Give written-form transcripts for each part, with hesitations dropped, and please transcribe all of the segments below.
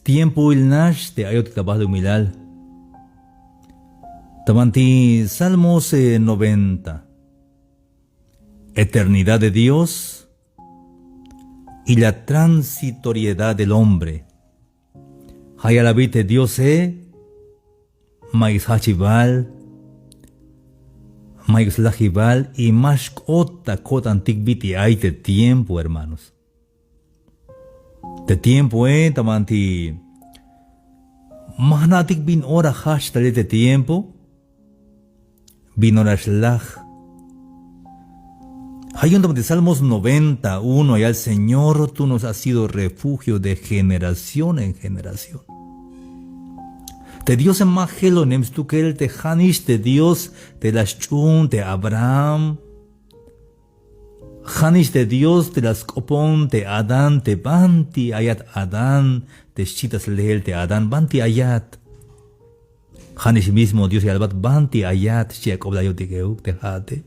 Tiempo il nash te ayot tabah de humilal. Tamanti Salmos 90. Eternidad de Dios y la transitoriedad del hombre. Hayalabite Dios mais hachibal, mais lajibal y más kota antik biti aite tiempo, hermanos. De tiempo tamanti mahnatik bin ora hash de tiempo bin ora shlach. Hay un de Salmos 91, y al Señor tú nos has sido refugio de generación en generación. De Dios en Magelo nems tu que el te hanish de Dios de las chun de Abraham. Hanish de Dios de las copón de Adán de banti ayat Adán de chitas leel de Adán banti ayat. Hanish mismo Dios y albat banti ayat Jacob la yotigeuk de hate.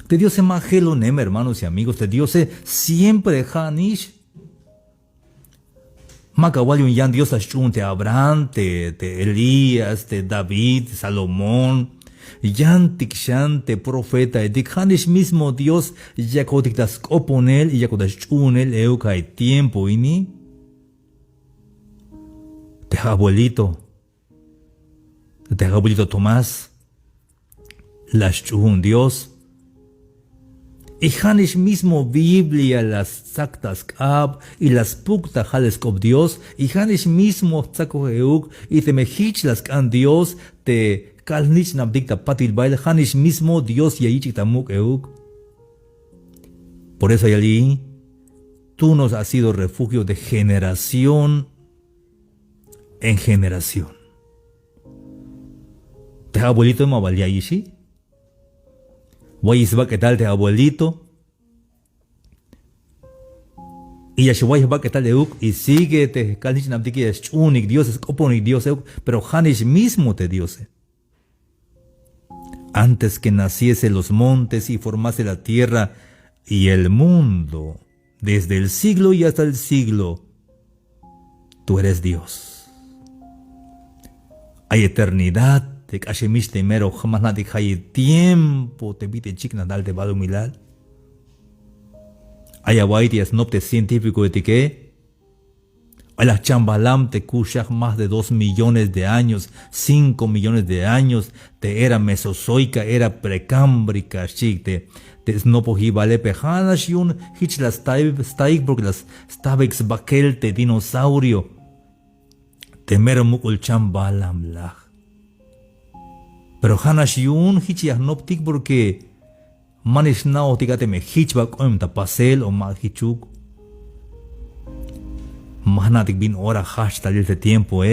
De Dios en Magelo nem, hermanos y amigos, de Dios siempre hanish. Macawaliun yan Dios ashun de Abraham, de Elías, de David, de Salomón, yan tikshan de profeta, de hanish mismo Dios, yakotik das koponel, y yakodashunel, eukai tiempo ini, de abuelito Tomás, lashun Dios, y hanish mismo Biblia, las sactas kab y las pukta haleskop Dios, y hanish mismo tzako heuk, y te mejich las kan Dios, te kalnich nabdikta patil bail, hanish mismo Dios yayichik tamuk heuk. Por eso allí, tú nos has sido refugio de generación en generación. Te abuelito mabalyayishi. Guayisba que tal de abuelito. Y Yashua que tal de uk. Y sigue te kalnich namtiki es unik Dios, es oponik Dios, pero hanish mismo te Dios. Antes que naciese los montes y formase la tierra y el mundo, desde el siglo y hasta el siglo, tú eres Dios. Hay eternidad. Te kashemish temero jamás nadie hay tiempo te vite chikna dal de balo milal. Hay aguaitias nopte científico de que a las chambalam te kushak más de 2 millones de años, 5 millones de años, te era mesozoica, era precámbrica, chikte, te snopohi vale pejanas y un hich las taik porque las stabex bakel te dinosaurio, te mero mukul chambalam lach. Pero hanash yun hichiah noptik porque manish nao tigate me hichbak ta pasel o ma hichuk. Mahnatik bin ora hash talil de tiempo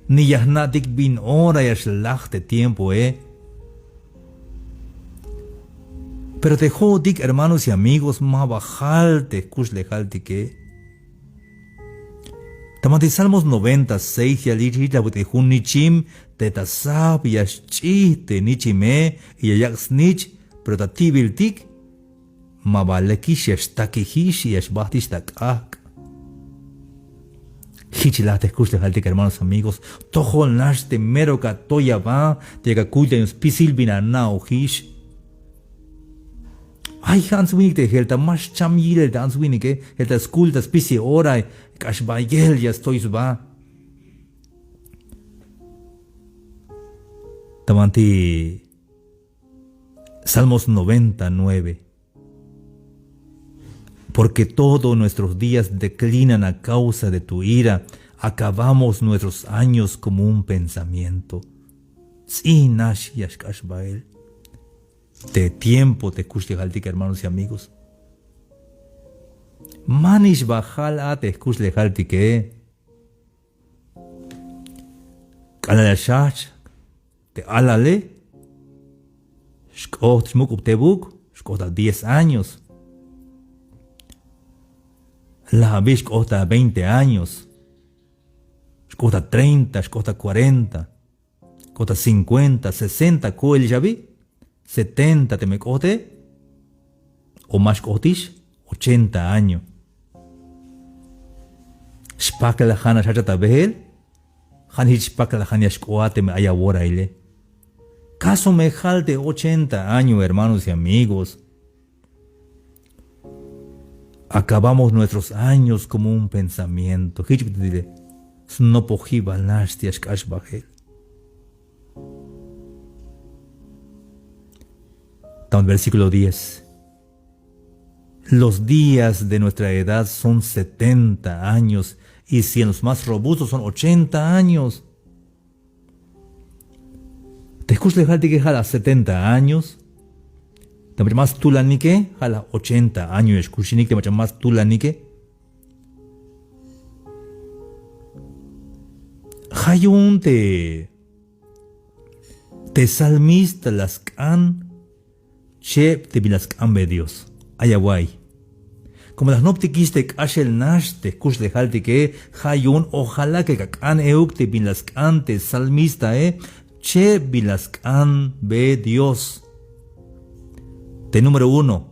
ni yahnatik bin ora yashlach de tiempo Pero te jodik, hermanos y amigos, ma bajalte kush lejalte que. Tamati Salmos 96 yalichita butehun nichim tetasab yashchite nichime yayak snich pero tatibil tik mabalekish yashtakihish yashbahtish takak. Hichilate escucha haltik, hermanos amigos, tohol nash te meroka toyaba te kakuya yus pisil binanao hish. Ay hans winik te helta mas chamyil el hans winik helta skultas pisi orai kashbayel ya estoy suba. Tamanti Salmos 99. Porque todos nuestros días declinan a causa de tu ira, acabamos nuestros años como un pensamiento. Sin nash yashkashbael. De tiempo te kushlejaltik, hermanos y amigos. Manish bajala te kushlejaltik Kalalashach te alale. Shkot shmuk uptebuk. Shkot a 10 años. La bish shkot 20 años. Shkot 30, shkot 40. Shkot 50, 60. Koel yabi. 70 te me cote, o más cotish, 80 años. Shpakla hana shachata behel. Han hichpakla han yashkoate me ayawora ile. Caso mejal de 80 años, hermanos y amigos. Acabamos nuestros años como un pensamiento. No pojiba nastias kashbahel. Versículo 10. Los días de nuestra edad son 70 años y si en los más robustos son 80 años. Te escuchas de que jala 70 años. Te más tulanike, jala 80 años. Escuchinik te más tulanike. Hayun te salmista las can. Che te vilas cambe Dios. Ayaguay. Como las noptikis te kashel nash te kush de halte que hayun ojalá que kakan euk te vilas te salmista che vilas be Dios. Te número 1.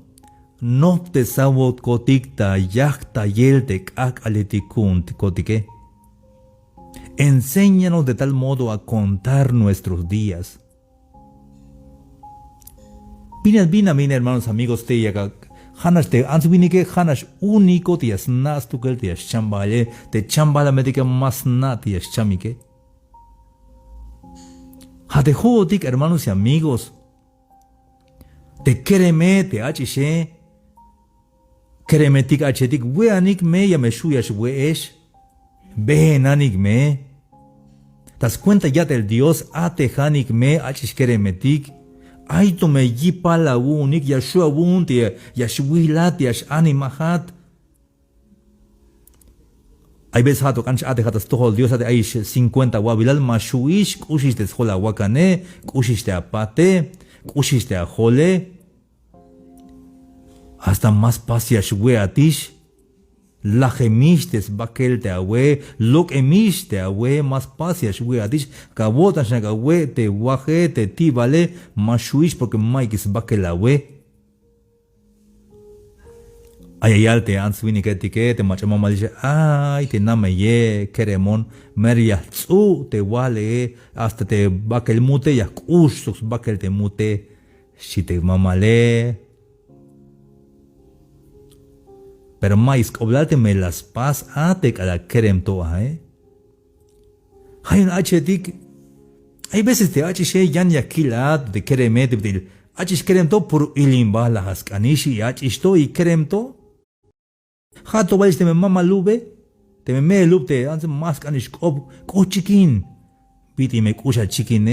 No te sabot kotikta yakta yel te kak aletikun te kotike. Enséñanos de tal modo a contar nuestros días. Vina, hermanos, amigos, te yaga. Hanas te ansubinike, hanas único, te yasnas tukel, te yashambale, te chambala medica más na, te yashamike. Hatejotik, hermanos y amigos. Te kereme, te achishe. Keremetik achetik, weanik me, yameshuyas weesh. Behenanik me. Das cuenta ya del Dios, atejanik me, achish keremetik. Ay, tome yipa la unik, yashua unti, yashwilat, yash animahat. Hay veces hato cancha ate hatas todo Dios ate aish 50 wabilal mashuish, kushish te schola wakane, kushish te apate, kushish te ajole. Hasta más paz yashwe atish. La gemistes bakel te awe, lok emish te awe, más pasias we adish, kabota shagawe te waje te tibale, mashuish porque maikis bakel awe. Ayayal te answini que te machamama dice, ay te namaye, keremon, meria tsu te wale, hasta te bakel mute, ya kushux bakel te mute, si te mamale. Pero mais, oblate me las paz ate cada kerem toa, Hay un achetik. Hay veces te achishe yan yakilat de keremet de achish kerem to por ilimba la haskanishi achish to y kerem to. Hato vales te me mama lube, te me lube te anse maskanish ko chikin. Biti me kusha chikin,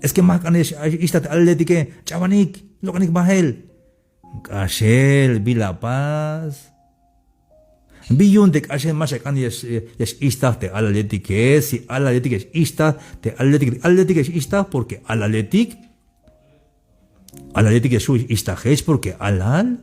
Es que maskanish istat alletike chavanik, lokanik bahel. Kashel, bila paz. Biyun te kashel mashakan yash istah te alaletik si alaletik es istah te alaletik es istah porque alaletik es istah es porque alal.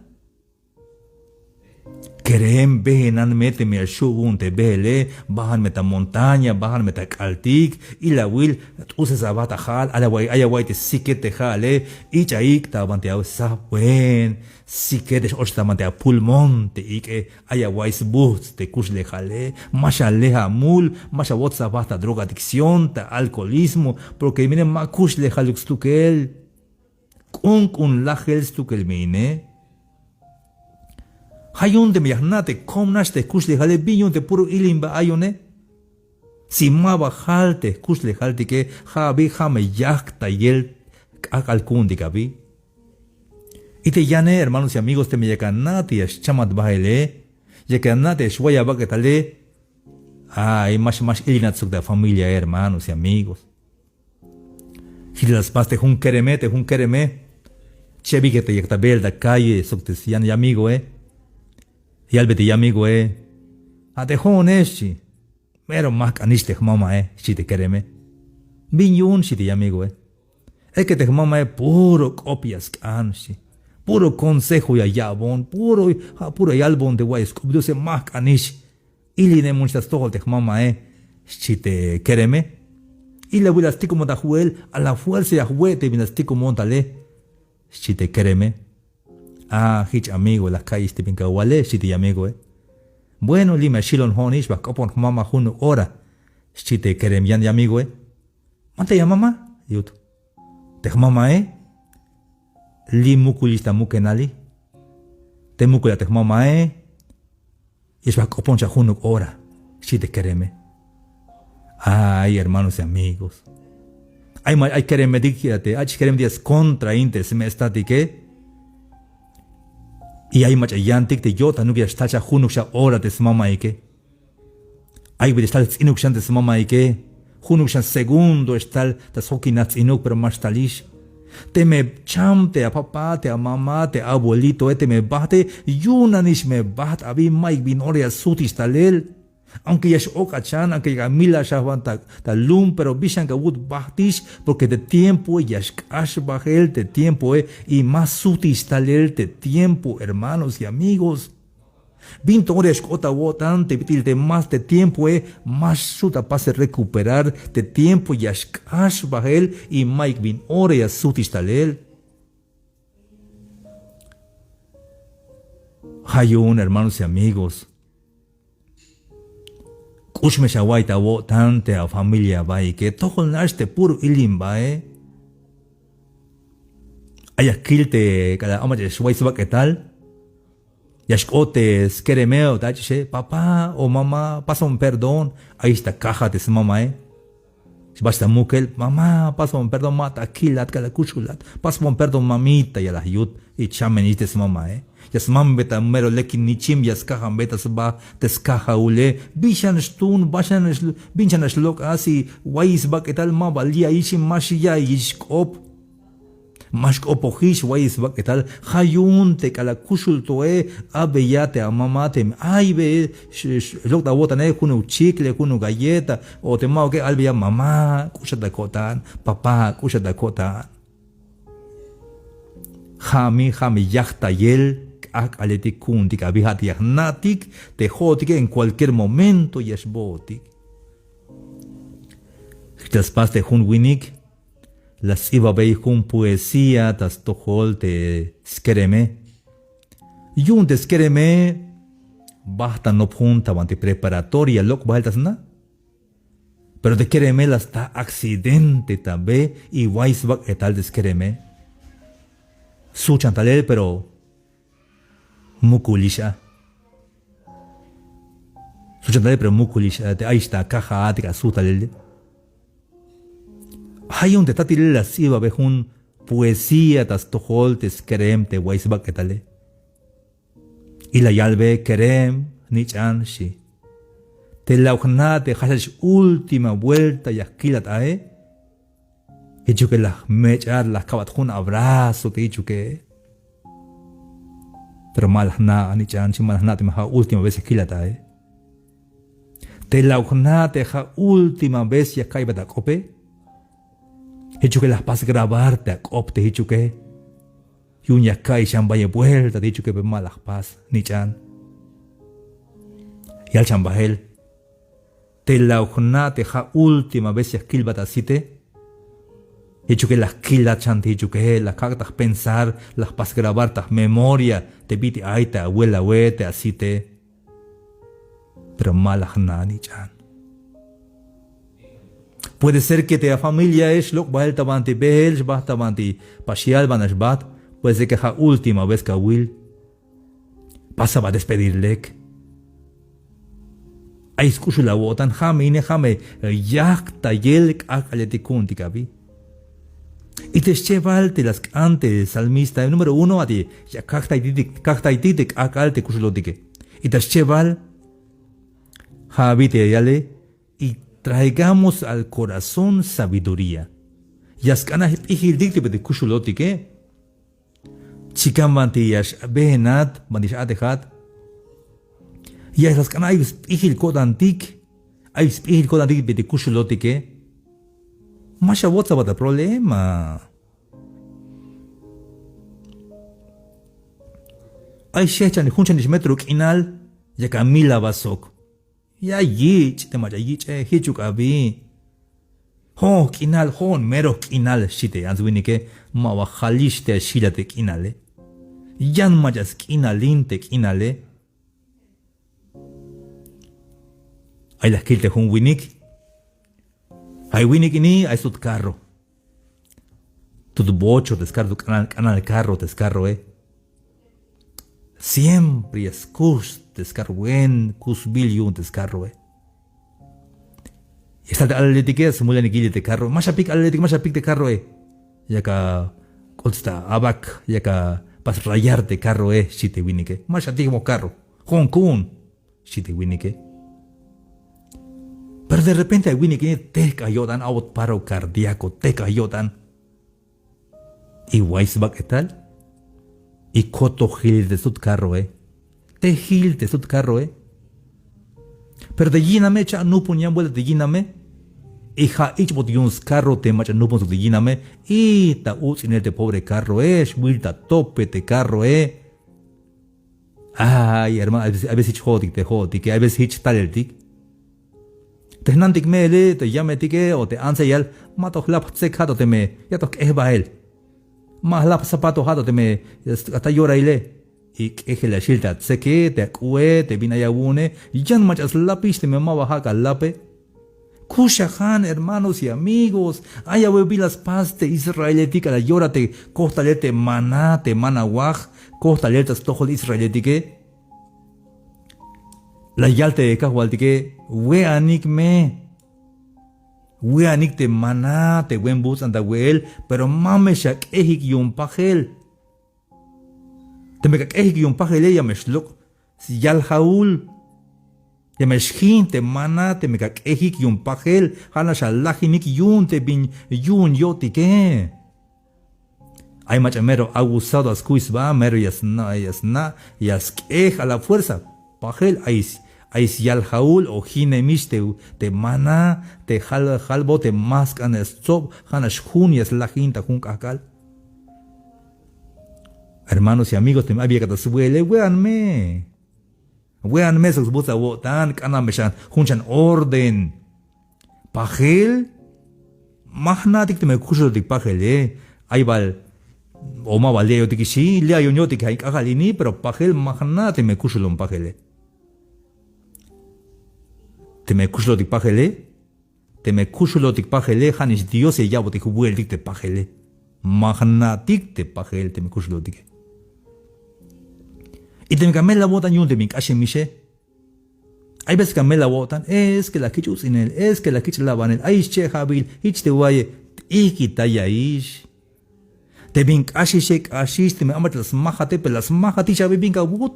Kerem behenan mete me shubun te bele, bajan meta montaña, bajan meta kaltik, y la will, uses abata hal, ayaway te siket te jale, y chaik ta bantea sabuen, siket osta mantea pulmon te ike, ayaway sbut te kusle jale, masha leja mul, masha wot sabata drogadicción, ta alcoholismo, porque miren ma kusle jalux tukel, kun lajels tukel mine. Hayun de miyahnate, komnash te kusle jale, biyun te puro ilimba ayone. Si maba halte, kusle halte que jabi jame yakta yel akalkundi kabi. Y te llane, hermanos y amigos, te me yakanate yash chamat baile, yakanate shwaya baketale. Ay, más ilinatsuk de familia, hermanos y amigos. Si las paste un kereme, chebi que te yaktabel da calle, suktes y amigo, Y albeti amigo, Atejón eshi. Pero más caniste mama, si te quereme. Viñun si te amigo, Es que te mama, puro copias canshi. Puro consejo ya yabon, puro yalbon de guayas, cubduse más canish. Ili ne muchas todo te mama, si te quereme. Y le voy a estico montajuel, a la fuerza ya juguete, bien estico montale. Si te quereme. Ah, hich amigo, las calles te pinca wale, si te amigo, Bueno, lima shilon honish ba kopon mama hunu ora. Chite kerem yan amigo Mante ya mama? Yut. Te mama Li mukulista mukenali. Te mukula te mama Ish ba kopon cha hunu ora. Chite kereme. Ay, hermanos y amigos. Ay kereme dikirate. Ay kerem días contra intes me estatique. Y hay mucha yantik de yo tanu que está junuksha ora de mama ike. Hay que estar inukshan de mama ike. Junukshan segundo está de sokinats inuk pero más talish. Te me chamte a papá, te a mamá, te a abuelito, te me bate. Yunanish me bat abi Mike binoria sutis talel. Aunque ya es okachan, aunque ya mila shawan ta lum, pero bishan que wood batish, porque de tiempo ya es cash bajel, de tiempo y más sutis talel, de tiempo, hermanos y amigos. Binto es kota wotan, te pitil de más de tiempo, más suta pase recuperar, de tiempo ya es cash bajel, y Mike bin ore ya sutis talel. Hayun, hermanos y amigos. Kushme shawaita wo tante a familia bai que todo naste puro ilim bai. Ayakilte cada ama de shwaisba qué tal. Yashkote skeremeo tache papá o mamá pasa un perdón. Ahí está caja de su mamá Basta mukel mamá pasa un perdón mata kilat cada kushulat. Pasa un perdón mamita y a la yut y chamen de su mamá Yas mam beta mero lekin nichim yas kahan beta sba teskaha ule bishan stun bashan binchan shlok asi wais ba ketal ma balia ishim mashia ishkop mashkop ohish wais ba ketal hayun te kala kushul toe abeyate amamate ay be lok da wotane kunu chicle kunu galleta o te mao que albia mamá kushata kotan papá kushata kotan Jami yachta yel ak aletik kuntik abihat yagnatik te jotik en cualquier momento yashbotik. Después de hun winik, las iba bei hun poesía tas tohol te skereme. Yun te skereme basta no punta bante preparatoria lok baltas na. Pero te kereme las ta accidente tabe y waisbak etal de skereme. Su chantalel pero mukulisha. Su chantalel pero mukulisha. Ahí está caja atica su talel. Hay un detalle la siva behun poesía tas tohol te skerem te waisbak etale. Y la yalbe kerem nichan shi. Te laukna te hashash última vuelta y akilat He dicho que las mechar, las cabat un abrazo, te he dicho que. Pero malas nada, ni chan, si malas nada, te maja última vez que la tae. Te la ujna, te ja última vez ya caiba da cope. He dicho que las pas grabarte a cop, te he dicho que. Y un ya cae, chan vaya vuelta, te he dicho que malas pas, ni chan. Y al chambajel. Te la ujna, te ja última vez ya kilba da site. He dicho que las kilas chante, he dicho que las cartas pensar, las pas grabar, tas memoria, te piti ay, te abuela, te así te. Pero malas nani chan. Puede ser que te familia es lo que va el tabanti bel, va tabanti pasial, van bat. Puede ser que la última vez que will pasa va a despedirle. Ay, escucho la botan, jame, yakta yelk akaletikun tikabi. Y te cheval te las antes salmista número 1 a ti ya kaktaititik akalte kusulotike. Y te cheval habite yale y traigamos al corazón sabiduría. Yaskana ihil dikte de kusulotike. Chikam bantiyash behenat bandish atehat. Yas las kana ihil kodantik. Ay ihil kodantik de kusulotike. Masha, what's about the problema? Ay, shechan, hunchan is metruk inal, ya Camila basok. Ya yich, te maya yich, hichuk abi. Ho, kinal, hon, mero kinal, shite, anzuinike, mawa haliste shilate kinale. Yan mayas kinalinte kinale. Ay las kilte hun winik. Ay winik ini ay sut carro. Tu bocho descarro, canal carro descarro, Siempre es cus descarro, cus bilyun descarro, Y está atlética, se muele ni de carro. Más a pic de carro, Ya que consta abac, ya que pas rayar de carro, si te winike. Más a ti como carro. Hong Kong, si te winike. Pero de repente hay winike te cayó tan out paro cardíaco, te cayó tan. Y Weisbach, ¿qué tal? Y Coto Gil de sud carro, Te Gil de sud carro, Pero de giname, cha no ponían vuelta de giname. Y ja ich bot yuns carro te macha no ponso de giname. Y ta uts en el de pobre carro, Schwilta tope de carro, Ay, hermano, a veces jodik, a veces hich taleltik. Te nantik mele, te llame tike, o te anse yal, mato lap secado te me, ya tok bael. Más lap zapato hado te me, hasta llora ile. Y que la shilta seke, te acue, te vina yabune, y ya no machas lapis te me mabajaca lape. Kushahan, hermanos y amigos, haya huevi las paz de israelitica, la llora te costalete maná, te manawaj, costaletas tojo de israelitique. La yalte de cajualtique, weanik me. Weanik te maná, te wen bus anda wel, pero mameshak ehik yun pajel. Te me ehik yun pajel ya meshluk, si yal haul. Ya meshkin te maná, te me ehik yun pajel, hana shalahinik yun te bin yun yotike. Hay machamero abusado ascuis va, mero yasna, a la fuerza. Pajel, hay yal jaul o jinemish te mana, te halbo, te mascan stop, hanash jun yas la jinta jun kakal. Hermanos y amigos, te había que te suele, weanme, sus buta wotan, kanameshan, junchan orden. Pajel, mahnatik te me kushlo de pajel, hay val. O ma vale yo tiki sí, le hay un que hay cagalini, pero pajel mahna te me kushlo un pajele. Te me kushlo de pajele, te me kushlo de pajele, hanis Dios y ya bote huel de pajele. Mahna tik te pajel te me kushlo de. Y te me camel la botan yun te me cashe miche. Hay veces que me la botan, es que la kichus en él, es que la kichus la van él, aish che habil, ich te guaye, ikita ya ish. Te bin ashishek ashish, te me amat las majate, pero las majati ya bin kabut.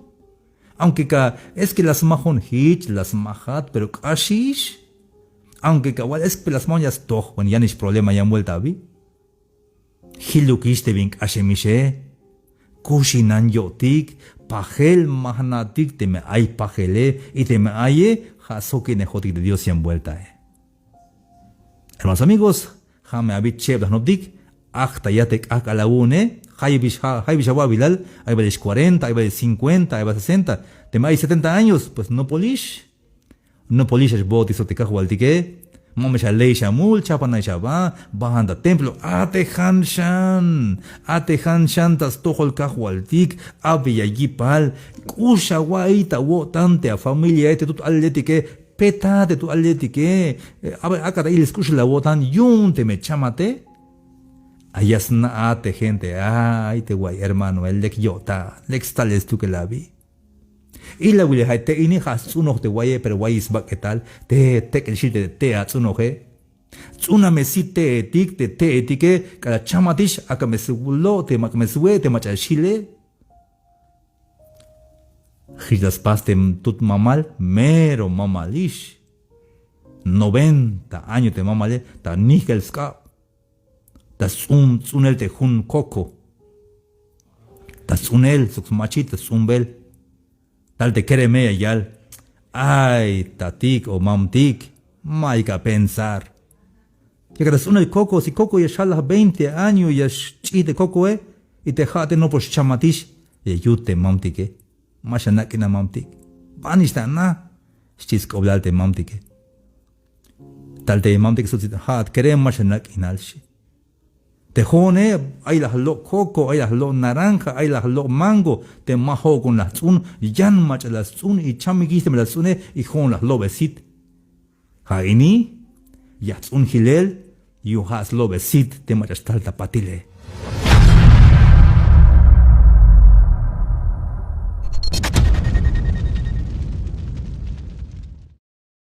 Aunque ka es que las majon hich, las majat, pero ashish. Aunque ka wal es que las moñas toch, when ya no es problema ya vuelta a vi. Hilukish te bin ashemishe. Kushinan yotik, pajel mahnatik, te me ay pajele, y te me aye, jasoke nejotik de Dios ya vuelta. Hermanos amigos, jame abit cheblas no dik. Hasta ya te a la une, hay bilal, hay veces 40, hay veces 50, hay veces 60, te hay 70 años, pues no polish es botis o te cajo al tique, mames a ley shamul, chapana shaba, bajan da templo, ate hanshan, tas tojo el cajo al tic, ave yagipal, kusha guaita, tante a familia, este tut atletique, peta de tu atletique, acá te escucha la botan, yun te me chamate. Ayasna ate gente, ay te guay hermano, el lek yota, lek stales tú que la vi. Y la wile hay te ini has uno te guay, pero guay es qué tal, te el chiste de te a uno he. Una mesite etik, te etique, cada chamatish, acá me subulo, te me sue, te macha chile. Gidas pastem tut mamal, mero mamalish. 90 años te mamale, ta nigel ska. Das unel te hun coco. Das unel, sus machitas, bel. Tal te quereme ayal. Ay, tatik o mamtik. Maica pensar. Ya que das unel coco, si coco ya shalah 20 años ya chite coco y te jate no por chamatish. Y yute mamtike. Mashanakina mamtik. Banista na. Stis koblalte mamtike. Tal te mamtik sutit hat kerem mashanakinashi. Tejone, hay las lo coco, hay las lo naranja, hay las lo mango, te majo con las un, yan mach las un y chamiguiste me las une y con las lo besit. Jaini, yats un hilel, yuhas lo besit te marastal tapatile.